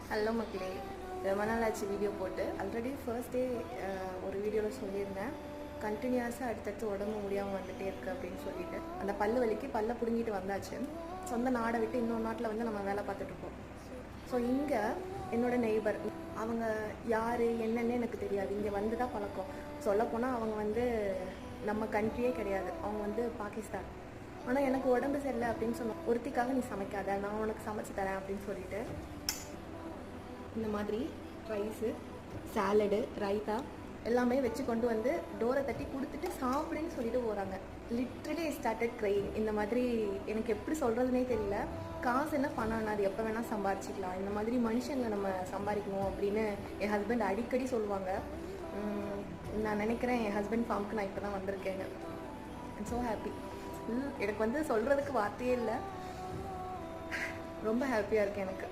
Hello மக்களே, ரொம்ப நாள் ஆச்சு வீடியோ போட்டு. ஆல்ரெடி ஃபர்ஸ்ட் டே ஒரு வீடியோவில் சொல்லியிருந்தேன், கண்டினியூஸாக அடுத்தடுத்து உடம்பு முடியாமல் வந்துகிட்டே இருக்குது அப்படின்னு சொல்லிட்டு. அந்த பல்லு வலிக்கு பல்லை பிடுங்கிட்டு வந்தாச்சு. சொந்த நாடை விட்டு இன்னொரு நாட்டில் வந்து நம்ம வேலை பார்த்துட்ருக்கோம். ஸோ இங்கே என்னோட நெய்பர், அவங்க யார் என்னன்னு எனக்கு தெரியாது. இங்கே வந்து தான் பழக்கம். சொல்லப்போனால் அவங்க வந்து நம்ம கண்ட்ரியே கிடையாது, அவங்க வந்து பாகிஸ்தான். ஆனால் எனக்கு உடம்பு சரியில்லை அப்படின்னு சொன்ன ஒருத்திக்காக நீ சமைக்காத, நான் உனக்கு சமைச்சு தரேன் அப்படின்னு சொல்லிட்டு இந்த மாதிரி ரைஸு, சாலடு, ரைத்தா எல்லாமே வச்சு கொண்டு வந்து டோரை தட்டி கொடுத்துட்டு சாப்பிடுன்னு சொல்லிட்டு போகிறாங்க. Literally started crying. இந்த மாதிரி எனக்கு எப்படி சொல்கிறதுனே தெரியல. காசு என்ன பணம், அது எப்போ வேணால் சம்பாரிச்சிக்கலாம். இந்த மாதிரி மனுஷங்களை நம்ம சம்பாதிக்கணும் அப்படின்னு என் ஹஸ்பண்ட் அடிக்கடி சொல்லுவாங்க. நான் நினைக்கிறேன் என் ஹஸ்பண்ட் ஃபார்முக்கு நான் இப்போ தான் வந்திருக்கேங்க. I'm so happy. எனக்கு வந்து சொல்கிறதுக்கு வார்த்தையே இல்லை. ரொம்ப ஹாப்பியாக இருக்கேன் எனக்கு.